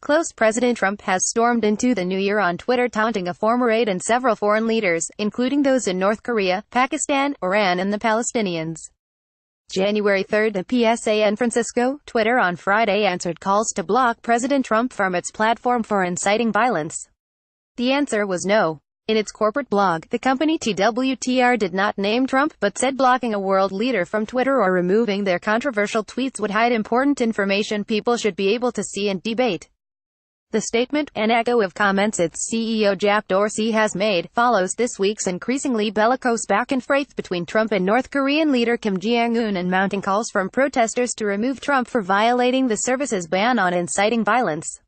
Close President Trump has stormed into the new year on Twitter taunting a former aide and several foreign leaders, including those in North Korea, Pakistan, Iran and the Palestinians. January 3, the PSA San Francisco, Twitter on Friday answered calls to block President Trump from its platform for inciting violence. The answer was no. In its corporate blog, the company TWTR did not name Trump, but said blocking a world leader from Twitter or removing their controversial tweets would hide important information people should be able to see and debate. The statement, an echo of comments its CEO Jack Dorsey has made, follows this week's increasingly bellicose back and forth between Trump and North Korean leader Kim Jong-un and mounting calls from protesters to remove Trump for violating the service's ban on inciting violence.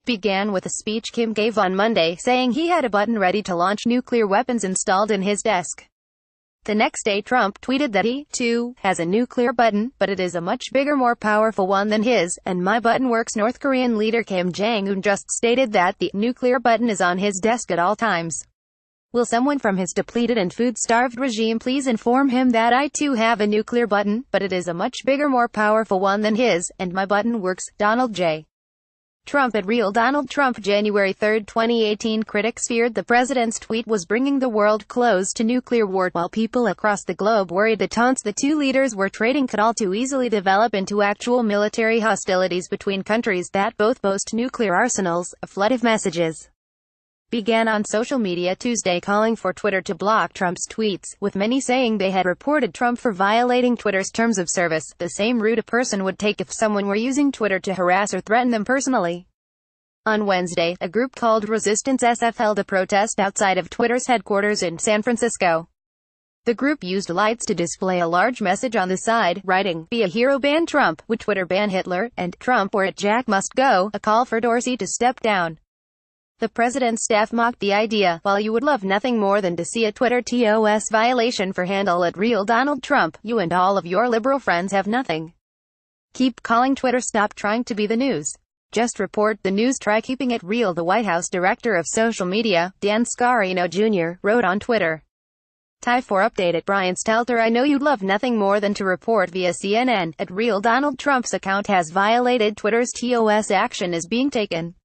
Began with a speech Kim gave on Monday saying he had a button ready to launch nuclear weapons installed in his desk. The next day Trump tweeted that he, too, has a nuclear button, but it is a much bigger, more powerful one than his, and my button works. North Korean leader Kim Jong-un just stated that the nuclear button is on his desk at all times. Will someone from his depleted and food-starved regime please inform him that I too have a nuclear button, but it is a much bigger, more powerful one than his, and my button works. Donald J. Trump at Real Donald Trump. January 3, 2018. Critics feared the president's tweet was bringing the world close to nuclear war, while people across the globe worried the taunts the two leaders were trading could all too easily develop into actual military hostilities between countries that both boast nuclear arsenals. A flood of messages began on social media Tuesday calling for Twitter to block Trump's tweets, with many saying they had reported Trump for violating Twitter's terms of service, the same route a person would take if someone were using Twitter to harass or threaten them personally. On Wednesday, a group called Resistance SF held a protest outside of Twitter's headquarters in San Francisco. The group used lights to display a large message on the side, writing, "Be a hero, ban Trump, would Twitter ban Hitler," and "Trump or it, Jack must go," a call for Dorsey to step down. The president's staff mocked the idea, while you would love nothing more than to see a Twitter TOS violation for handle at Real Donald Trump, you and all of your liberal friends have nothing. Keep calling Twitter, stop trying to be the news. Just report the news, try keeping it real. The White House director of social media, Dan Scarino Jr., wrote on Twitter. Time for update at Brian Stelter. I know you'd love nothing more than to report via CNN, at Real Donald Trump's account has violated Twitter's TOS, action is being taken.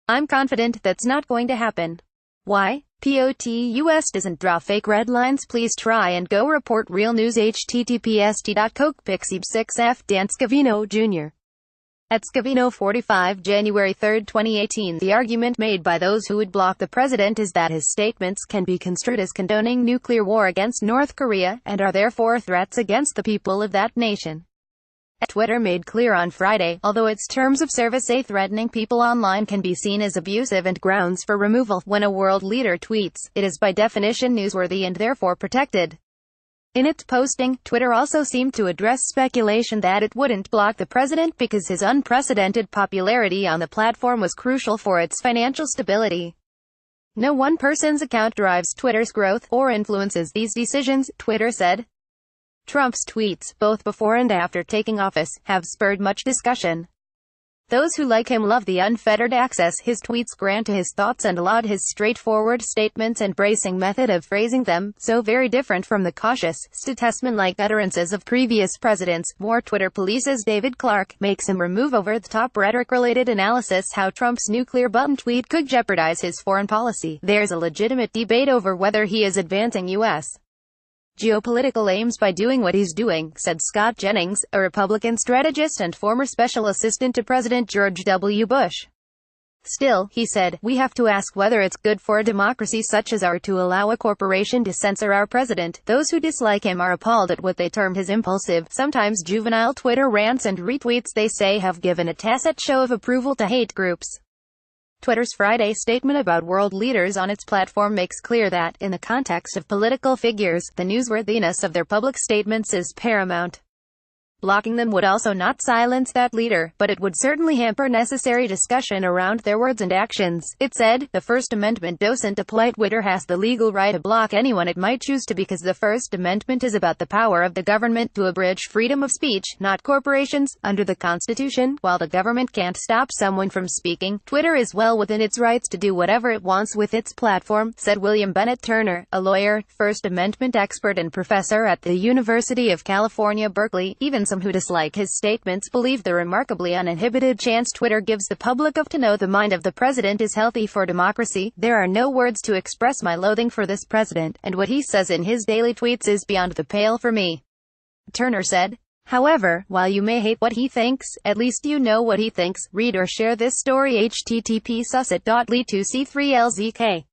I'm confident that's not going to happen. Why? POTUS doesn't draw fake red lines. Please try and go report real news. https://t.cokepixib6f Dan Scavino Jr. At Scavino 45. January 3, 2018. The argument made by those who would block the president is that his statements can be construed as condoning nuclear war against North Korea, and are therefore threats against the people of that nation. Twitter made clear on Friday, although its terms of service say threatening people online can be seen as abusive and grounds for removal, when a world leader tweets, it is by definition newsworthy and therefore protected. In its posting, Twitter also seemed to address speculation that it wouldn't block the president because his unprecedented popularity on the platform was crucial for its financial stability. No one person's account drives Twitter's growth, or influences these decisions, Twitter said. Trump's tweets, both before and after taking office, have spurred much discussion. Those who like him love the unfettered access his tweets grant to his thoughts and laud his straightforward statements and bracing method of phrasing them, so very different from the cautious, statesman-like utterances of previous presidents. More Twitter police's David Clark makes him remove over-the-top rhetoric-related analysis how Trump's nuclear button tweet could jeopardize his foreign policy. There's a legitimate debate over whether he is advancing U.S. geopolitical aims by doing what he's doing, said Scott Jennings, a Republican strategist and former special assistant to President George W. Bush. Still, he said, we have to ask whether it's good for a democracy such as ours to allow a corporation to censor our president. Those who dislike him are appalled at what they termed his impulsive, sometimes juvenile Twitter rants and retweets they say have given a tacit show of approval to hate groups. Twitter's Friday statement about world leaders on its platform makes clear that, in the context of political figures, the newsworthiness of their public statements is paramount. Blocking them would also not silence that leader, but it would certainly hamper necessary discussion around their words and actions. It said, the First Amendment doesn't apply. Twitter has the legal right to block anyone it might choose to because the First Amendment is about the power of the government to abridge freedom of speech, not corporations. Under the Constitution, while the government can't stop someone from speaking, Twitter is well within its rights to do whatever it wants with its platform, said William Bennett Turner, a lawyer, First Amendment expert and professor at the University of California, Berkeley. Even so, some who dislike his statements believe the remarkably uninhibited chance Twitter gives the public of to know the mind of the president is healthy for democracy. There are no words to express my loathing for this president, and what he says in his daily tweets is beyond the pale for me," Turner said. However, while you may hate what he thinks, at least you know what he thinks. Read or share this story http://sussit.ly2c3lzk